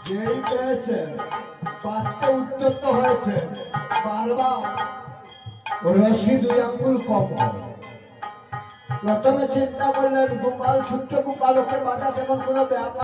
যেই পেয়েছে পাত্র উত্তপ্ত হয়েছে, বারবার রশি 2 আঙ্গুল কম করে। প্রথমে চিন্তা করলেন গোপাল, ছোট্ট গোপালকে বাধা তেমন কোনো ব্যাপার